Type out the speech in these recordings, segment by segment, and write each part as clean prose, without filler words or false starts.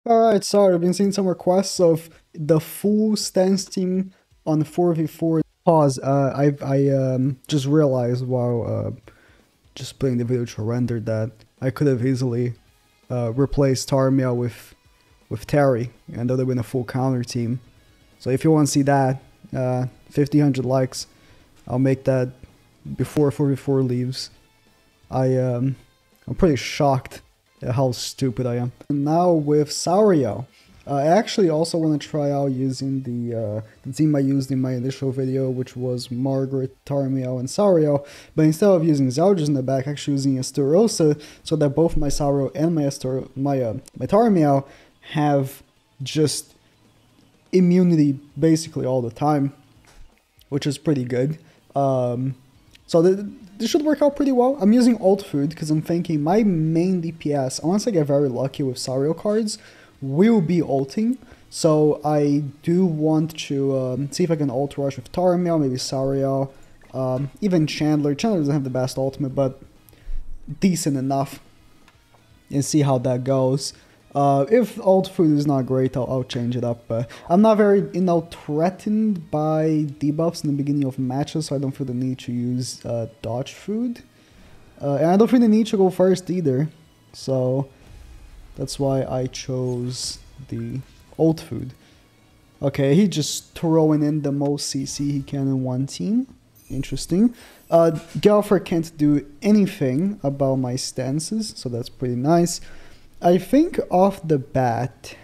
Alright, sorry, I've been seeing some requests of the full stance team on 4v4. Pause, I just realized while just playing the video to render that I could have easily replaced Tarmia with Terry, and that would have been a full counter team. So if you want to see that, 1,500 likes, I'll make that before 4v4 leaves. I'm pretty shocked at how stupid I am. And now with Sauriel, I actually also want to try out using the team I used in my initial video, which was Margaret, Tarmiel, and Sauriel. But instead of using Zeldris in the back, actually using Estarossa, so that both my Sauriel and my Tarmiel have just immunity basically all the time, which is pretty good. So this should work out pretty well. I'm using ult food because I'm thinking my main DPS, unless I get very lucky with Sauriel cards, will be ulting. So I do want to see if I can ult rush with Tarmiel, maybe Sauriel, even Chandler. Chandler doesn't have the best ultimate, but decent enough. And see how that goes. If ult food is not great, I'll change it up. I'm not very, threatened by debuffs in the beginning of matches, so I don't feel the need to use dodge food. And I don't feel the need to go first either. So that's why I chose the ult food. Okay, he just throwing in the most CC he can in one team. Interesting. Gelfer can't do anything about my stances, so that's pretty nice. I think off the bat,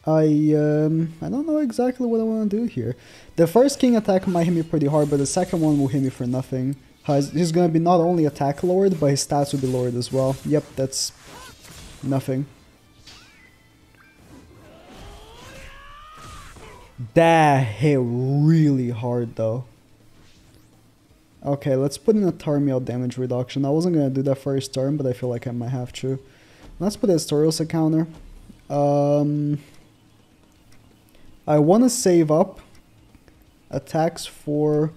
I don't know exactly what I want to do here. The first king attack might hit me pretty hard, but the second one will hit me for nothing. He's going to be not only attack lowered, but his stats will be lowered as well. Yep, that's nothing. That hit really hard though. Okay, let's put in a Tarmiel damage reduction. I wasn't going to do that first turn, but I feel like I might have to. Let's put a Estarossa counter. I want to save up attacks for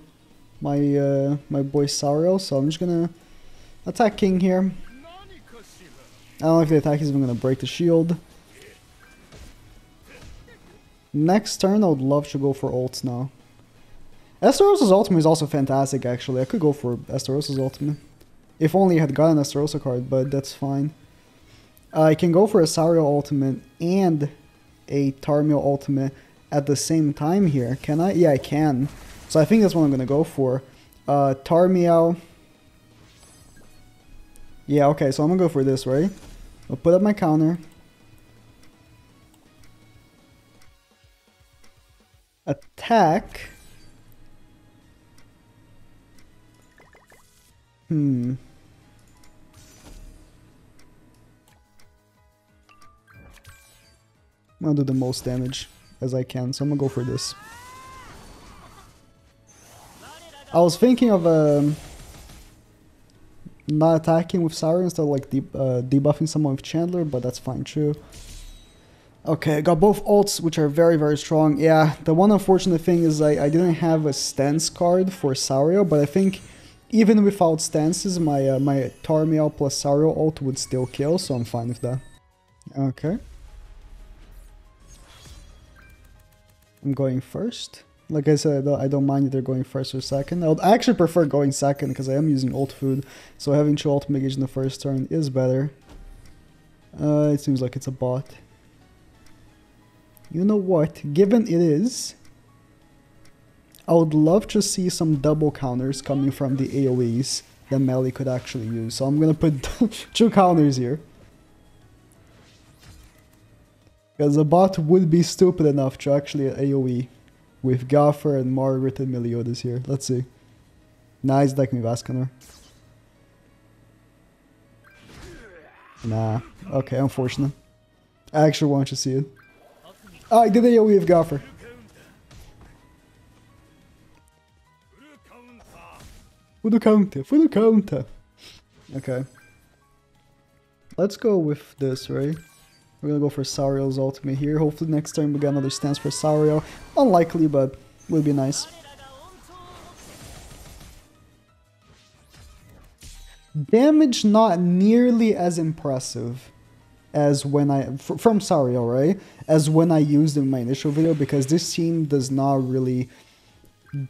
my my boy Sauriel, so I'm just going to attack King here. I don't know if the attack is even going to break the shield. Next turn, I would love to go for ults now. Estarossa's ultimate is also fantastic, actually. I could go for Estarossa's ultimate. If only I had gotten an Estarossa card, but that's fine. I can go for a Sauriel ultimate and a Tarmiel ultimate at the same time here. Can I? Yeah, I can. So I think that's what I'm going to go for. Tarmiel. Yeah, okay, so I'm going to go for this, right? I'll put up my counter. Attack. I'm gonna do the most damage as I can, so I'm gonna go for this. I was thinking of not attacking with Sauriel instead of like debuffing someone with Chandler, but that's fine too. Okay, I got both ults, which are very, very strong. Yeah, the one unfortunate thing is I didn't have a stance card for Sauriel, but I think even without stances, my my Tarmiel plus Sauriel ult would still kill, so I'm fine with that. Okay. I'm going first. Like I said, I don't mind either going first or second. I actually prefer going second because I am using ult food, so having 2 ultimate gauge in the first turn is better. It seems like it's a bot. You know what? Given it is, I would love to see some double counters coming from the AoEs that melee could actually use. So I'm gonna put 2 counters here. Because the bot would be stupid enough to actually AoE with Gaffer and Margaret and Meliodas here. Let's see. Nice deck me Vascanar. Nah. Okay, unfortunate. I actually want to see it. Oh, I did AoE with Gaffer. Full counter, full counter. Okay. Let's go with this, right? We're gonna go for Sauriel's ultimate here. Hopefully next turn we get another stance for Sauriel. Unlikely, but will be nice. damage not nearly as impressive as when from Sario, right? As when I used in my initial video, because this team does not really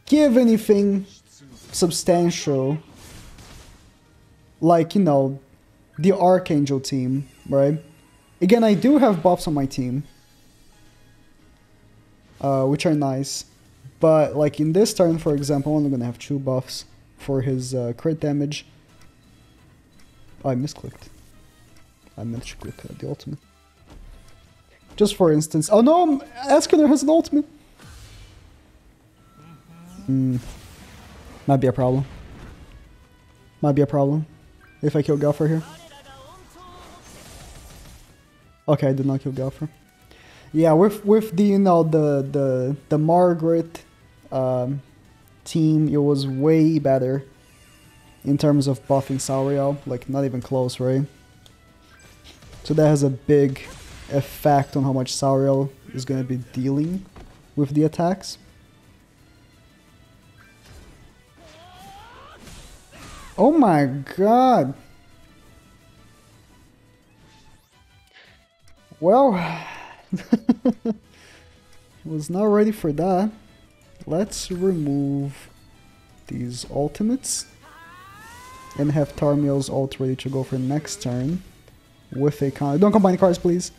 give anything substantial like, you know, the Archangel team, right? Again, I do have buffs on my team, which are nice. But, like, in this turn, for example, I'm only going to have 2 buffs for his crit damage. Oh, I misclicked. I meant to click the ultimate. Just for instance. Oh no, Escaner has an ultimate! Might be a problem. Might be a problem. If I kill Galfer here. Okay, I did not kill Galfer. Yeah, with the, you know, the Margaret team, it was way better in terms of buffing Sauriel. Like, not even close, right? So that has a big effect on how much Sauriel is going to be dealing with the attacks. Oh my god! Well, was not ready for that. Let's remove these ultimates and have Tarmiel's ult ready to go for next turn with a counter. Don't combine cards, please.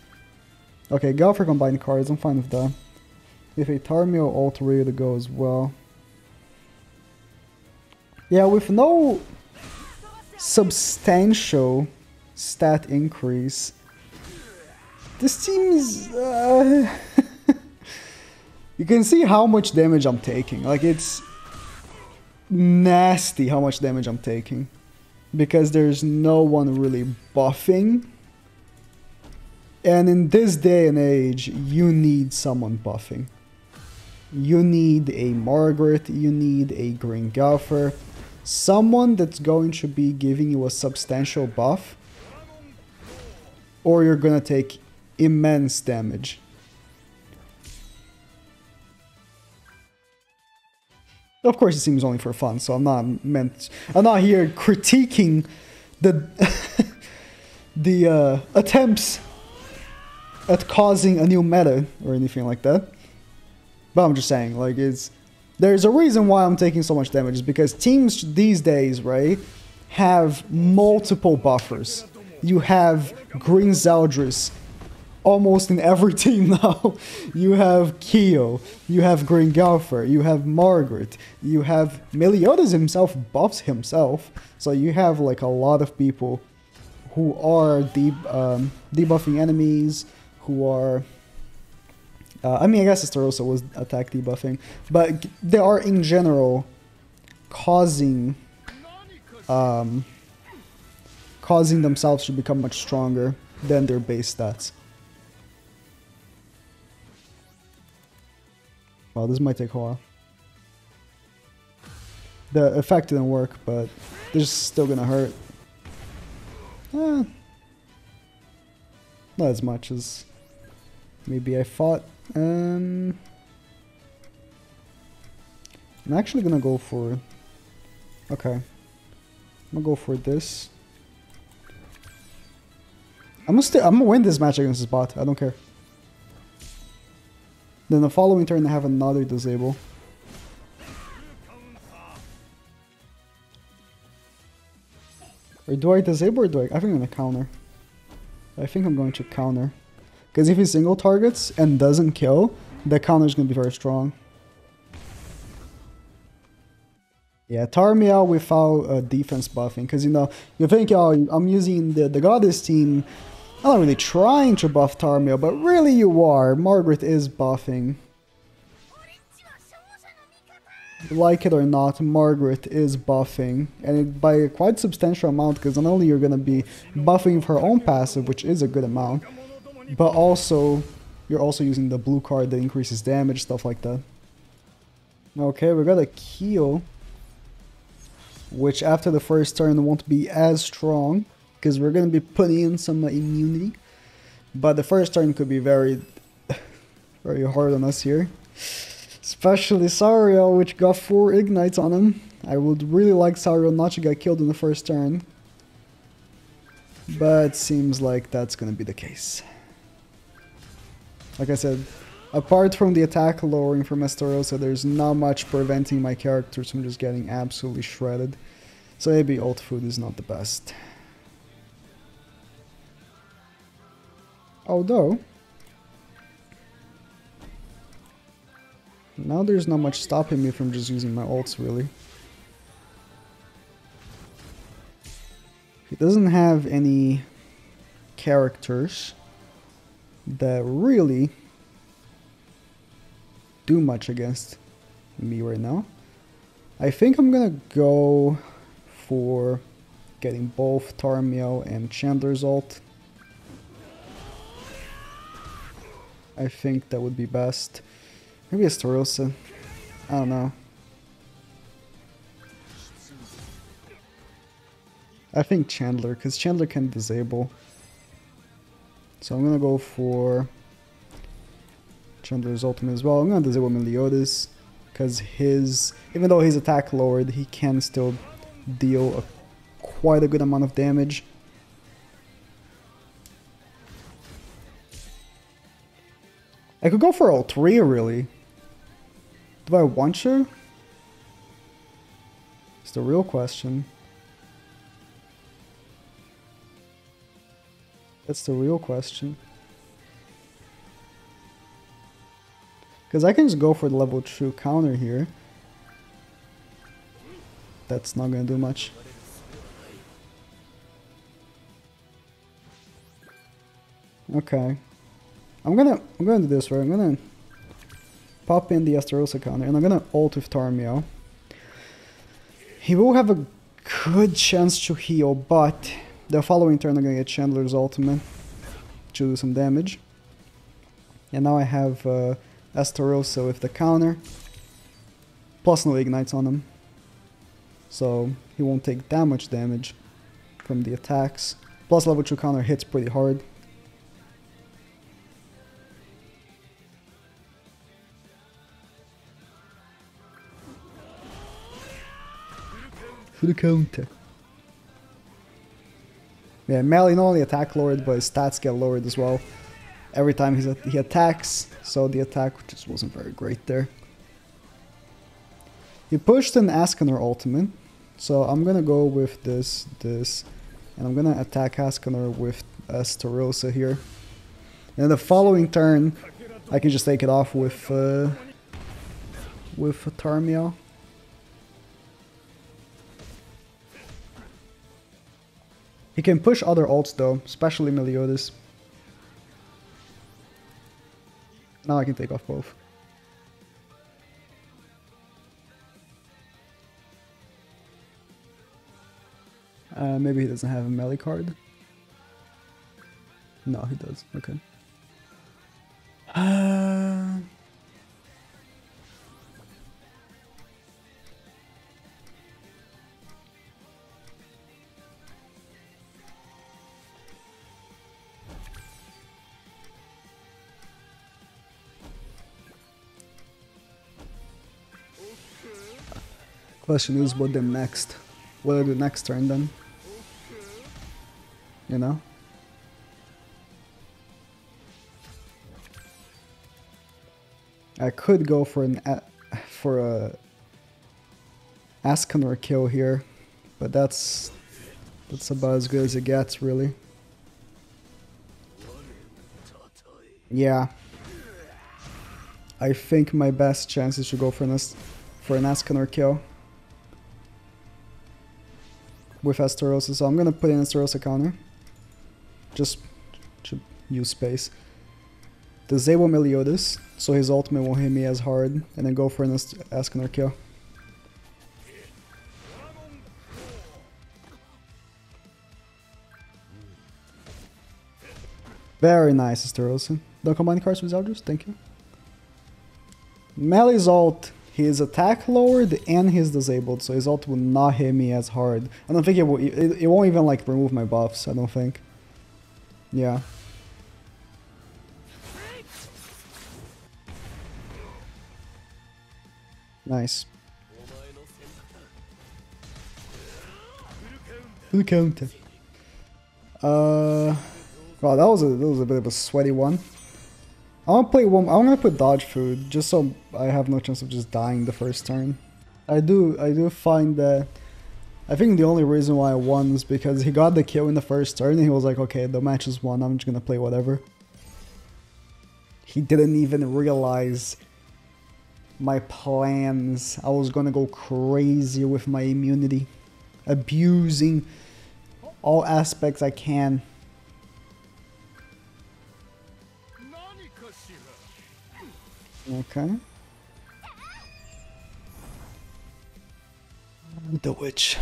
Okay, go for combined cards. I'm fine with that. With a Tarmiel ult ready to go as well. Yeah, with no substantial stat increase, this team is... you can see how much damage I'm taking. Like, it's nasty how much damage I'm taking. Because there's no one really buffing. And in this day and age, you need someone buffing. You need a Margaret, you need a Green Galfer. Someone that's going to be giving you a substantial buff. Or you're gonna take immense damage. Of course, it seems only for fun, so I'm not here critiquing the the attempts at causing a new meta or anything like that. But I'm just saying, like, there's a reason why I'm taking so much damage, is because teams these days, right, have multiple buffers. You have Green Zeldris almost in every team now. You have Kyo, you have Green Galfer, you have Margaret, you have Meliodas himself buffs himself. So you have like a lot of people who are debuffing enemies, who are... I mean, I guess Estarossa was attack debuffing, but they are in general causing themselves to become much stronger than their base stats. Well, this might take a while. The effect didn't work, but this is still gonna hurt. Not as much as maybe I thought. I'm actually gonna go for... Okay. I'm gonna go for this. I'm gonna win this match against this bot. I don't care. Then the following turn I have another disable. Or do I disable or do I... I think I'm gonna counter. I think I'm going to counter. Because if he single targets and doesn't kill, the counter is going to be very strong. Yeah, Tarmiel without defense buffing. Because, you know, you think, oh, I'm using the Goddess team. I'm not really trying to buff Tarmiel, but really you are. Margaret is buffing. Like it or not, Margaret is buffing. And by a quite substantial amount, because not only you're going to be buffing her own passive, which is a good amount, but also, you're also using the blue card that increases damage, stuff like that. Okay, we got a Kyo, which after the first turn won't be as strong, because we're going to be putting in some immunity. But the first turn could be very, very hard on us here. Especially Sauriel, which got 4 ignites on him. I would really like Sauriel not to get killed in the first turn. But seems like that's gonna be the case. Like I said, apart from the attack lowering from Estarossa, there's not much preventing my characters from just getting absolutely shredded. So maybe ult food is not the best. Although, now there's not much stopping me from just using my ults, really. He doesn't have any characters that really do much against me right now. I think I'm gonna go for getting both Tarmiel and Chandler's ult. I think that would be best. Maybe Estarossa. I don't know. I think Chandler, because Chandler can disable. So I'm gonna go for Chandler's ultimate as well. I'm gonna disable Meliodas, because even though his attack lowered, he can still deal quite a good amount of damage. I could go for all three, really. Do I want to? It's the real question. That's the real question. Because I can just go for the level 2 counter here. That's not going to do much. Okay. I'm gonna do this, right? I'm gonna pop in the Estarossa counter and I'm gonna ult with Tarmiel. He will have a good chance to heal, but the following turn I'm gonna get Chandler's ultimate to do some damage. And now I have Estarossa with the counter. Plus no ignites on him. So he won't take that much damage from the attacks. Plus level 2 counter hits pretty hard. For the counter. Yeah, Melee not only attack lowered, but his stats get lowered as well. Every time he attacks, so the attack just wasn't very great there. He pushed an Ascanor ultimate, so I'm gonna go with this, and I'm gonna attack Ascanor with Estarossa here. And the following turn, I can just take it off with Tarmiel. He can push other ults though, especially Meliodas. Now I can take off both. Maybe he doesn't have a melee card. No, he does. Okay. Question is, what then next? What do I do next turn then? You know? I could go for a Ascanor kill here, but that's about as good as it gets, really. Yeah. I think my best chance is to go for an Ascanor kill with Estarossa, so I'm gonna put in Estarossa counter. Just to use space. Disable Meliodas, so his ultimate won't hit me as hard, and then go for an Ascanor kill. Very nice, Estarossa. Don't combine cards with Eldris, thank you. Melee's ult, his attack lowered and he's disabled, so his ult will not hit me as hard. I don't think it won't even like remove my buffs, I don't think. Yeah. Nice. Full counter. Uh, wow, that was a bit of a sweaty one. I want to play one. I'm gonna put dodge food just so I have no chance of just dying the first turn. I do find that I think the only reason why I won is because he got the kill in the first turn and he was like, okay, the match is won. I'm just gonna play whatever. He didn't even realize my plans. I was gonna go crazy with my immunity, abusing all aspects I can. Okay. The witch.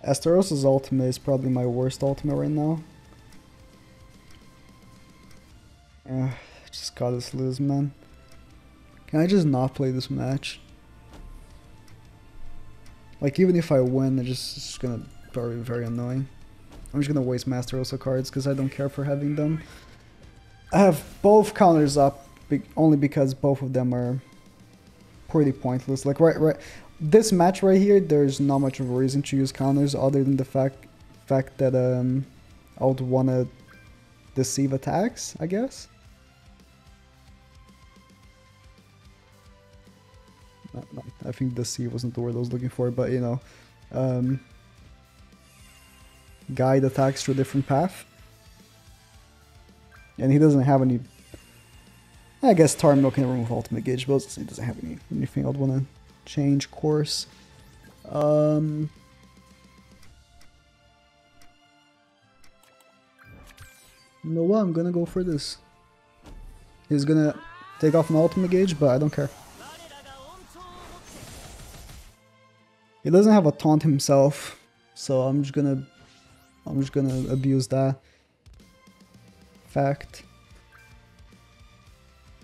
Asteros' ultimate is probably my worst ultimate right now. Just got us lose, man. Can I just not play this match? Like, even if I win, it's just gonna be very, very annoying. I'm just gonna waste Master Rosa cards because I don't care for having them. I have both counters up only because both of them are pretty pointless. Like right, this match right here, there's not much of a reason to use counters other than the fact that I would wanna deceive attacks, I guess. No, I think deceive wasn't the word I was looking for, but you know, guide attacks to a different path. And he doesn't have any. I guess Tarmino can remove ultimate gauge, but he doesn't have anything I'd want to change course. You know what? I'm gonna go for this. He's gonna take off my ultimate gauge, but I don't care. He doesn't have a taunt himself, so I'm just gonna abuse that fact.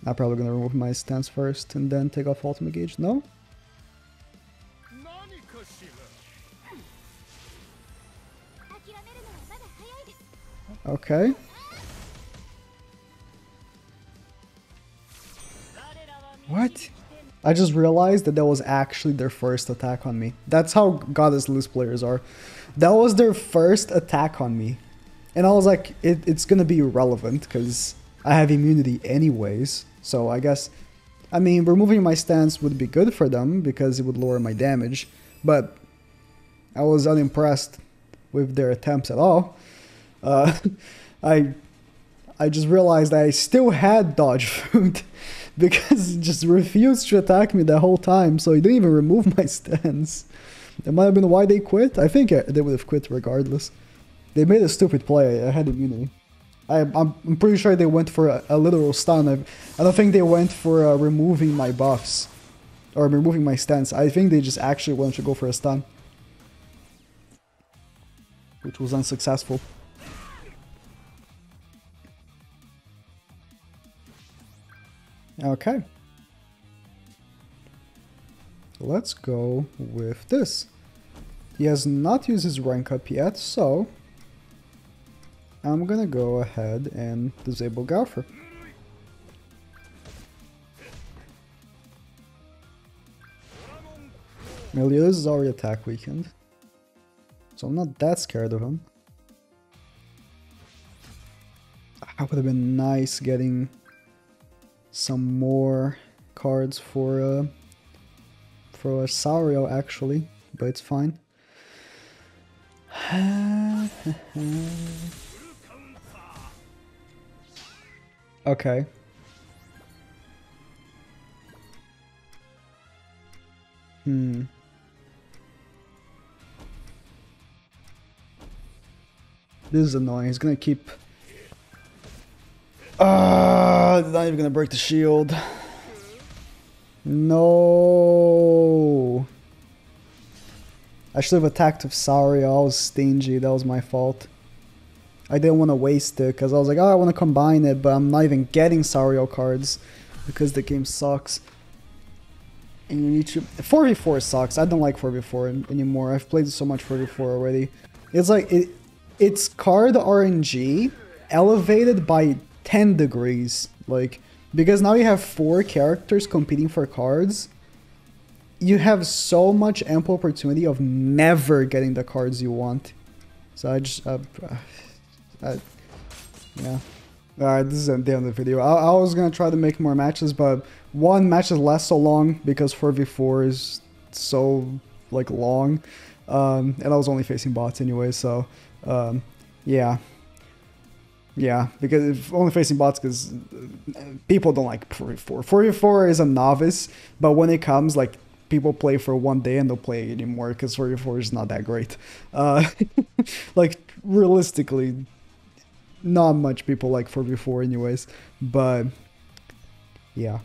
I'm probably gonna remove my stance first and then take off ultimate gauge. No? Okay. What? I just realized that was actually their first attack on me. That's how Goddess Loose players are. That was their first attack on me. And I was like, it's gonna be irrelevant because I have immunity anyways. So I guess, I mean, removing my stance would be good for them because it would lower my damage. But I was unimpressed with their attempts at all. I just realized I still had dodge food because he just refused to attack me the whole time, so he didn't even remove my stance. That might have been why they quit. I think they would have quit regardless. They made a stupid play. I had immunity. I'm pretty sure they went for a literal stun. I don't think they went for removing my buffs or removing my stance. I think they just actually wanted to go for a stun, which was unsuccessful. Okay. Let's go with this. He has not used his rank up yet, so I'm gonna go ahead and disable Gauffer. Meliodas is already attack weakened, so I'm not that scared of him. That would have been nice getting some more cards for Saurio actually, but it's fine. Okay. This is annoying. He's gonna keep. Not even gonna break the shield. No. I should have attacked with Saurio. I was stingy. That was my fault. I didn't want to waste it because I was like, oh, I want to combine it, but I'm not even getting Saurio cards because the game sucks. And you need to... 4v4 sucks. I don't like 4v4 anymore. I've played so much 4v4 already. It's like, it's card RNG elevated by 10 degrees. Like, because now you have 4 characters competing for cards. you have so much ample opportunity of never getting the cards you want. So I just, yeah. Alright, this is the end of the video. I was gonna try to make more matches, but one, matches last so long because 4v4 is so, like, long. And I was only facing bots anyway, so, yeah. Yeah, because if only facing bots because people don't like 4v4. 4v4 is a novice, but when it comes, like, people play for one day and they'll play anymore because 4v4 is not that great. Like, realistically, not much people like 4v4 anyways, but yeah.